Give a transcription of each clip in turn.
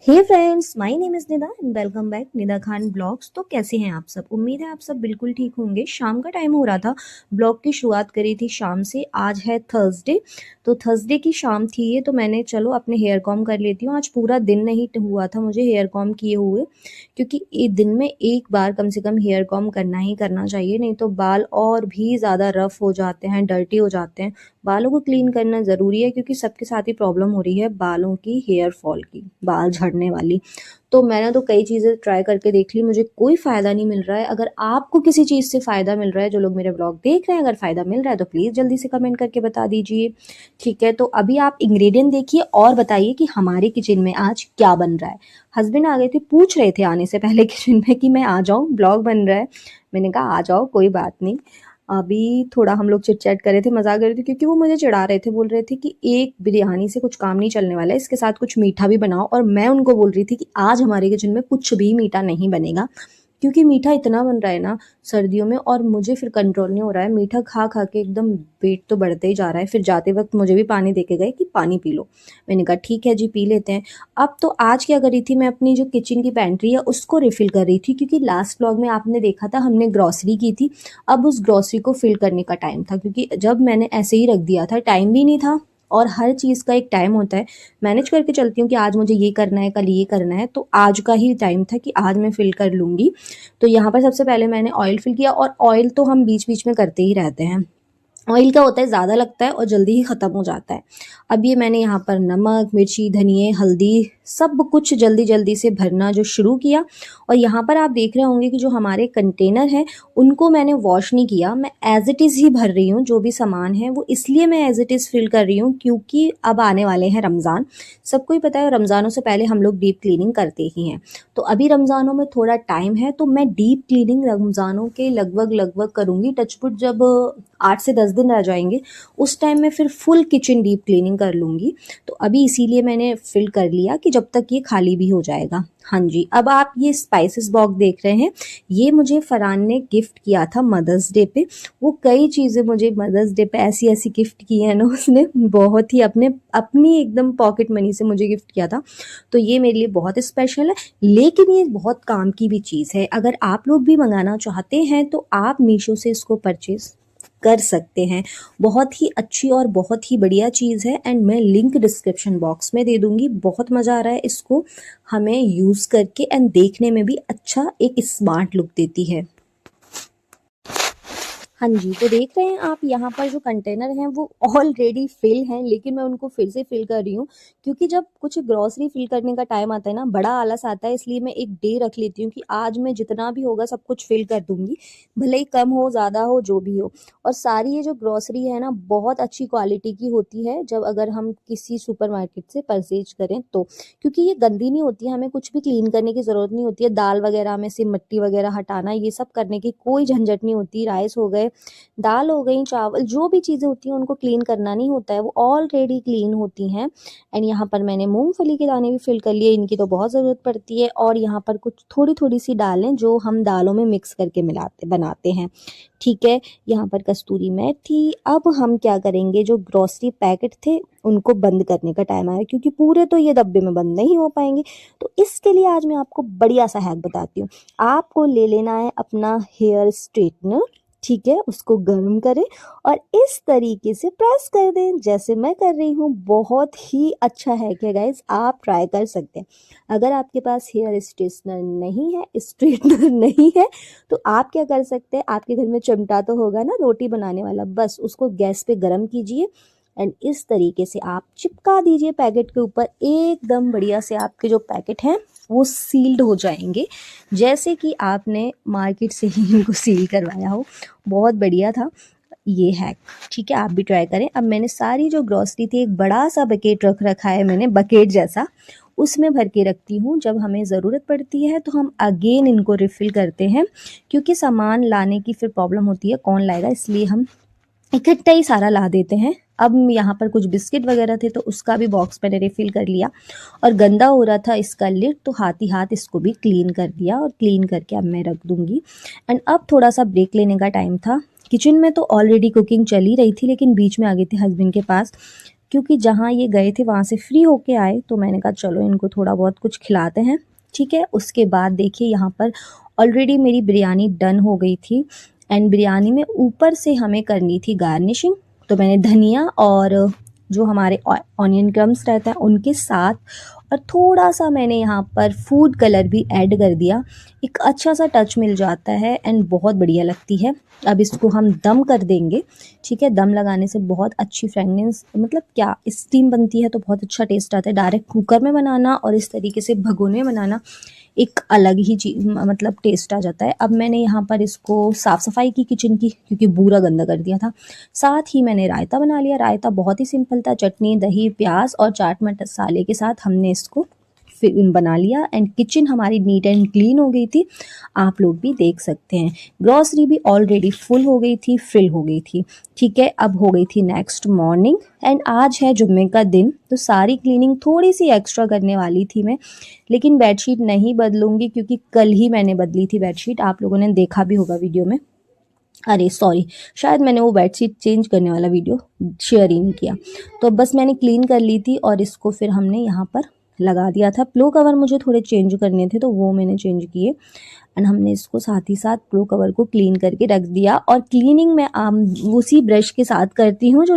Hey friends, my name is Nida and welcome back Nida Khan blogs. तो कैसे हैं आप सब? उम्मीद है आप सब बिल्कुल ठीक होंगे। शाम का टाइम हो रहा था, ब्लॉग की शुरुआत करी थी शाम से। आज है थर्सडे, तो थर्सडे की शाम थी ये, तो मैंने चलो अपने हेयर कॉम कर लेती हूँ। आज पूरा दिन नहीं हुआ था मुझे हेयर कॉम किए हुए, क्योंकि दिन में एक बार कम से कम हेयर कॉम करना ही करना चाहिए, नहीं तो बाल और भी ज़्यादा रफ हो जाते हैं, डर्टी हो जाते हैं। बालों को क्लीन करना ज़रूरी है, क्योंकि सबके साथ ही प्रॉब्लम हो रही है बालों की, हेयर फॉल की, बाल झड़ने वाली। तो मैंने तो कई चीज़ें ट्राई करके देख ली, मुझे कोई फ़ायदा नहीं मिल रहा है। अगर आपको किसी चीज़ से फ़ायदा मिल रहा है, जो लोग मेरे ब्लॉग देख रहे हैं, अगर फ़ायदा मिल रहा है तो प्लीज़ जल्दी से कमेंट करके बता दीजिए। ठीक है, तो अभी आप इंग्रेडिएंट देखिए और बताइए कि हमारे किचन में आज क्या बन रहा है। हस्बैंड आ गए थे, पूछ रहे थे आने से पहले किचन में कि मैं आ जाऊँ, ब्लॉग बन रहा है। मैंने कहा आ जाओ, कोई बात नहीं। अभी थोड़ा हम लोग चिट-चैट कर रहे थे, मज़ाक कर रहे थे, क्योंकि वो मुझे चिढ़ा रहे थे, बोल रहे थे कि एक बिरयानी से कुछ काम नहीं चलने वाला है, इसके साथ कुछ मीठा भी बनाओ। और मैं उनको बोल रही थी कि आज हमारे किचन में कुछ भी मीठा नहीं बनेगा, क्योंकि मीठा इतना बन रहा है ना सर्दियों में, और मुझे फिर कंट्रोल नहीं हो रहा है। मीठा खा-खा के एकदम वेट तो बढ़ते ही जा रहा है। फिर जाते वक़्त मुझे भी पानी दे के गए कि पानी पी लो। मैंने कहा ठीक है जी, पी लेते हैं। अब तो आज क्या कर रही थी मैं, अपनी जो किचन की पैंट्री है उसको रिफ़िल कर रही थी, क्योंकि लास्ट व्लॉग में आपने देखा था हमने ग्रॉसरी की थी। अब उस ग्रॉसरी को फिल करने का टाइम था, क्योंकि जब मैंने ऐसे ही रख दिया था, टाइम भी नहीं था। और हर चीज़ का एक टाइम होता है, मैनेज करके चलती हूँ कि आज मुझे ये करना है, कल ये करना है, तो आज का ही टाइम था कि आज मैं फिल कर लूँगी। तो यहाँ पर सबसे पहले मैंने ऑयल फिल किया, और ऑयल तो हम बीच बीच में करते ही रहते हैं। ऑयल क्या होता है, ज़्यादा लगता है और जल्दी ही ख़त्म हो जाता है। अब ये मैंने यहाँ पर नमक, मिर्ची, धनिये, हल्दी सब कुछ जल्दी-जल्दी से भरना जो शुरू किया। और यहाँ पर आप देख रहे होंगे कि जो हमारे कंटेनर हैं, उनको मैंने वॉश नहीं किया, मैं एज़ इट इज़ ही भर रही हूँ। जो भी सामान है वो इसलिए मैं एज़ इट इज़ फ़िल कर रही हूँ, क्योंकि अब आने वाले हैं रमज़ान। सबको ही पता है रमज़ानों से पहले हम लोग डीप क्लीनिंग करते ही हैं। तो अभी रमज़ानों में थोड़ा टाइम है, तो मैं डीप क्लीनिंग रमज़ानों के लगभग करूँगी। टचवुड जब 8 से 10 दिन रह जाएँगे, उस टाइम मैं फिर फुल किचन डीप क्लीनिंग कर लूँगी। तो अभी इसीलिए मैंने फ़िल कर लिया कि जब तक ये खाली भी हो जाएगा। हाँ जी, अब आप ये स्पाइसेस बॉक्स देख रहे हैं, ये मुझे फरहान ने गिफ्ट किया था मदर्स डे पे। वो कई चीज़ें मुझे मदर्स डे पे ऐसी-ऐसी गिफ्ट की है ना उसने, बहुत ही अपनी एकदम पॉकेट मनी से मुझे गिफ्ट किया था। तो ये मेरे लिए बहुत स्पेशल है, लेकिन ये बहुत काम की भी चीज़ है। अगर आप लोग भी मँगाना चाहते हैं तो आप मीशो से इसको परचेज़ कर सकते हैं। बहुत ही अच्छी और बहुत ही बढ़िया चीज़ है, एंड मैं लिंक डिस्क्रिप्शन बॉक्स में दे दूँगी। बहुत मज़ा आ रहा है इसको हमें यूज़ करके, एंड देखने में भी अच्छा एक स्मार्ट लुक देती है। हाँ जी, तो देख रहे हैं आप यहाँ पर जो कंटेनर हैं वो ऑलरेडी फ़िल हैं, लेकिन मैं उनको फिर से फ़िल कर रही हूँ, क्योंकि जब कुछ ग्रॉसरी फ़िल करने का टाइम आता है ना, बड़ा आलस आता है, इसलिए मैं एक डे रख लेती हूँ कि आज मैं जितना भी होगा सब कुछ फ़िल कर दूँगी, भले ही कम हो, ज़्यादा हो, जो भी हो। और सारी ये जो ग्रॉसरी है ना, बहुत अच्छी क्वालिटी की होती है, जब अगर हम किसी सुपरमार्केट से परचेज़ करें तो। क्योंकि ये गंदी नहीं होती है, हमें कुछ भी क्लीन करने की ज़रूरत नहीं होती है। दाल वगैरह में से मिट्टी वगैरह हटाना, ये सब करने की कोई झंझट नहीं होती। राइस हो गए, दाल हो गई, चावल, जो भी चीज़ें होती हैं उनको क्लीन करना नहीं होता है, वो ऑलरेडी क्लीन होती हैं। एंड यहाँ पर मैंने मूँगफली के दाने भी फिल कर लिए, इनकी तो बहुत ज़रूरत पड़ती है। और यहाँ पर कुछ थोड़ी-थोड़ी सी दालें जो हम दालों में मिक्स करके बनाते हैं। ठीक है, यहाँ पर कस्तूरी मेथी। अब हम क्या करेंगे, जो ग्रॉसरी पैकेट थे उनको बंद करने का टाइम आया, क्योंकि पूरे तो ये डब्बे में बंद नहीं हो पाएँगे। तो इसके लिए आज मैं आपको बढ़िया सा हैक बताती हूँ। आपको ले लेना है अपना हेयर स्ट्रेटनर, ठीक है, उसको गर्म करें और इस तरीके से प्रेस कर दें, जैसे मैं कर रही हूँ। बहुत ही अच्छा हैक है गाइस, आप ट्राई कर सकते हैं। अगर आपके पास हेयर स्ट्रेटनर नहीं है, स्ट्रेटनर नहीं है, तो आप क्या कर सकते हैं, आपके घर में चिमटा तो होगा ना रोटी बनाने वाला, बस उसको गैस पे गरम कीजिए, एंड इस तरीके से आप चिपका दीजिए पैकेट के ऊपर। एकदम बढ़िया से आपके जो पैकेट हैं वो सील्ड हो जाएंगे, जैसे कि आपने मार्केट से ही इनको सील करवाया हो। बहुत बढ़िया था ये हैक, ठीक है, आप भी ट्राई करें। अब मैंने सारी जो ग्रॉसरी थी, एक बड़ा सा बकेट रख रखा है मैंने, बकेट जैसा, उसमें भर के रखती हूँ। जब हमें ज़रूरत पड़ती है तो हम अगेन इनको रिफ़िल करते हैं, क्योंकि सामान लाने की फिर प्रॉब्लम होती है, कौन लाएगा, इसलिए हम इकट्ठा ही सारा ला देते हैं। अब यहाँ पर कुछ बिस्किट वगैरह थे, तो उसका भी बॉक्स मैंने रिफ़िल कर लिया, और गंदा हो रहा था इसका लिड, तो हाथ ही हाथ इसको भी क्लीन कर दिया, और क्लीन करके अब मैं रख दूँगी। एंड अब थोड़ा सा ब्रेक लेने का टाइम था। किचन में तो ऑलरेडी कुकिंग चल ही रही थी, लेकिन बीच में आ गई थी हस्बैंड के पास। क्योंकि जहाँ ये गए थे वहाँ से फ्री होके आए, तो मैंने कहा चलो इनको थोड़ा बहुत कुछ खिलाते हैं, ठीक है। उसके बाद देखिए यहाँ पर ऑलरेडी मेरी बिरयानी डन हो गई थी एंड बिरयानी में ऊपर से हमें करनी थी गार्निशिंग। तो मैंने धनिया और जो हमारे ऑनियन क्रम्स रहता है उनके साथ और थोड़ा सा मैंने यहाँ पर फूड कलर भी ऐड कर दिया, एक अच्छा सा टच मिल जाता है एंड बहुत बढ़िया लगती है। अब इसको हम दम कर देंगे, ठीक है। दम लगाने से बहुत अच्छी फ्रेगनेंस, मतलब क्या स्टीम बनती है तो बहुत अच्छा टेस्ट आता है। डायरेक्ट कुकर में बनाना और इस तरीके से भगोने में बनाना एक अलग ही चीज, मतलब टेस्ट आ जाता है। अब मैंने यहाँ पर इसको साफ़ सफाई की किचन की, क्योंकि पूरा गंदा कर दिया था। साथ ही मैंने रायता बना लिया। रायता बहुत ही सिंपल था, चटनी, दही, प्याज और चाट मसाले के साथ हमने इसको फिर बना लिया एंड किचन हमारी नीट एंड क्लीन हो गई थी, आप लोग भी देख सकते हैं। ग्रॉसरी भी ऑलरेडी फुल हो गई थी, फिल हो गई थी, ठीक है। अब हो गई थी नेक्स्ट मॉर्निंग एंड आज है जुम्मे का दिन, तो सारी क्लीनिंग थोड़ी सी एक्स्ट्रा करने वाली थी मैं, लेकिन बेडशीट नहीं बदलूंगी क्योंकि कल ही मैंने बदली थी बेडशीट, आप लोगों ने देखा भी होगा वीडियो में। अरे सॉरी, शायद मैंने वो बेडशीट चेंज करने वाला वीडियो शेयर ही नहीं किया। तो बस मैंने क्लीन कर ली थी और इसको फिर हमने यहाँ पर लगा दिया था। प्लो कवर मुझे थोड़े चेंज करने थे तो वो मैंने चेंज किए एंड हमने इसको साथ ही साथ प्लो कवर को क्लीन करके रख दिया। और क्लीनिंग मैं उसी ब्रश के साथ करती हूँ जो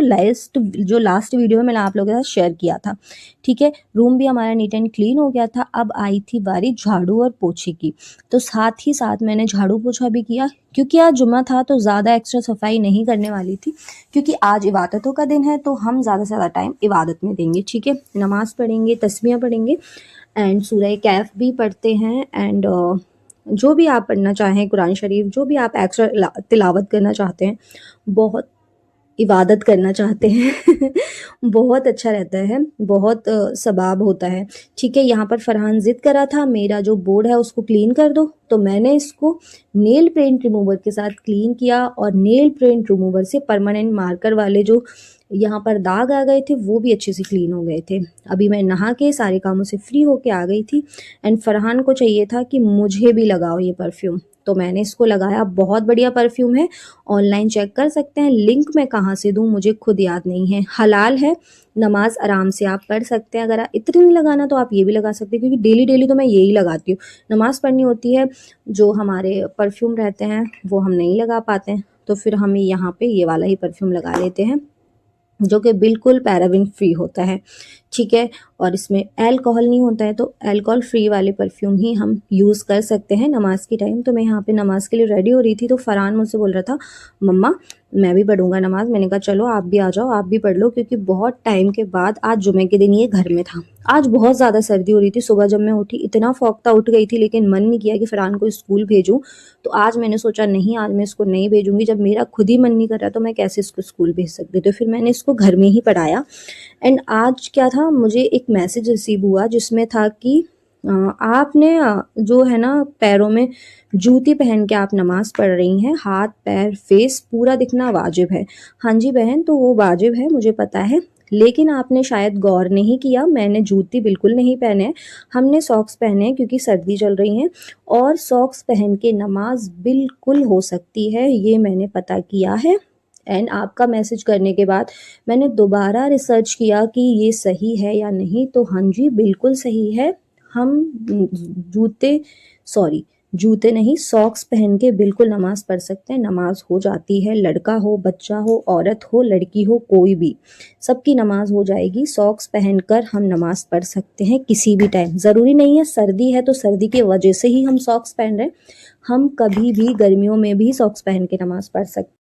लास्ट वीडियो में मैंने आप लोगों के साथ शेयर किया था, ठीक है। रूम भी हमारा नीट एंड क्लीन हो गया था। अब आई थी बारी झाड़ू और पोछे की, तो साथ ही साथ मैंने झाड़ू पोछा भी किया, क्योंकि आज जुम्मा था तो ज़्यादा एक्स्ट्रा सफाई नहीं करने वाली थी, क्योंकि आज इबादतों का दिन है तो हम ज़्यादा से ज़्यादा टाइम इबादत में देंगे, ठीक है। नमाज़ पढ़ेंगे, तस्बीहां पढ़ेंगे एंड सूरह कैफ भी पढ़ते हैं एंड जो भी आप पढ़ना चाहें, कुरान शरीफ, जो भी आप एक्स्ट्रा तिलावत करना चाहते हैं, बहुत इबादत करना चाहते हैं बहुत अच्छा रहता है, बहुत सवाब होता है, ठीक है। यहाँ पर फरहान ज़िद करा था मेरा जो बोर्ड है उसको क्लीन कर दो, तो मैंने इसको नेल पेंट रिमूवर के साथ क्लीन किया और नेल पेंट रिमूवर से परमानेंट मार्कर वाले जो यहाँ पर दाग आ गए थे वो भी अच्छे से क्लीन हो गए थे। अभी मैं नहा के सारे कामों से फ्री होके आ गई थी एंड फरहान को चाहिए था कि मुझे भी लगाओ ये परफ्यूम, तो मैंने इसको लगाया। बहुत बढ़िया परफ्यूम है, ऑनलाइन चेक कर सकते हैं। लिंक मैं कहाँ से दूँ मुझे खुद याद नहीं है। हलाल है, नमाज आराम से आप पढ़ सकते हैं। अगर इतनी नहीं लगाना तो आप ये भी लगा सकते हैं, क्योंकि डेली डेली तो मैं यही लगाती हूँ। नमाज पढ़नी होती है, जो हमारे परफ्यूम रहते हैं वो हम नहीं लगा पाते हैं, तो फिर हम यहाँ पे ये वाला ही परफ्यूम लगा लेते हैं, जो कि बिल्कुल पैराबिन फ्री होता है, ठीक है। और इसमें अल्कोहल नहीं होता है, तो अल्कोहल फ्री वाले परफ्यूम ही हम यूज़ कर सकते हैं नमाज के टाइम। तो मैं यहाँ पे नमाज के लिए रेडी हो रही थी, तो फरहान मुझसे बोल रहा था मम्मा मैं भी पढ़ूंगा नमाज। मैंने कहा चलो आप भी आ जाओ, आप भी पढ़ लो, क्योंकि बहुत टाइम के बाद आज जुमे के दिन ये घर में था। आज बहुत ज़्यादा सर्दी हो रही थी, सुबह जब मैं उठी इतना फौकता उठ गई थी, लेकिन मन नहीं किया कि फरहान को स्कूल भेजूं। तो आज मैंने सोचा नहीं, आज मैं इसको नहीं भेजूंगी, जब मेरा खुद ही मन नहीं कर रहा तो मैं कैसे इसको स्कूल भेज सकती। तो फिर मैंने इसको घर में ही पढ़ाया एंड आज क्या था, मुझे एक मैसेज रिसीव हुआ जिसमें था कि आपने जो है ना पैरों में जूती पहन के आप नमाज पढ़ रही हैं, हाथ पैर फेस पूरा दिखना वाजिब है। हाँ जी बहन, तो वो वाजिब है मुझे पता है, लेकिन आपने शायद गौर नहीं किया, मैंने जूती बिल्कुल नहीं पहने, हमने सॉक्स पहने हैं क्योंकि सर्दी चल रही है और सॉक्स पहन के नमाज बिल्कुल हो सकती है, ये मैंने पता किया है। एंड आपका मैसेज करने के बाद मैंने दोबारा रिसर्च किया कि ये सही है या नहीं, तो हाँ जी बिल्कुल सही है। हम जूते नहीं सॉक्स पहन के बिल्कुल नमाज पढ़ सकते हैं, नमाज हो जाती है। लड़का हो, बच्चा हो, औरत हो, लड़की हो, कोई भी, सबकी नमाज हो जाएगी। सॉक्स पहनकर हम नमाज पढ़ सकते हैं किसी भी टाइम, ज़रूरी नहीं है सर्दी है तो सर्दी की वजह से ही हम सॉक्स पहन रहे हैं, हम कभी भी गर्मियों में भी सॉक्स पहन के नमाज पढ़ सकते हैं।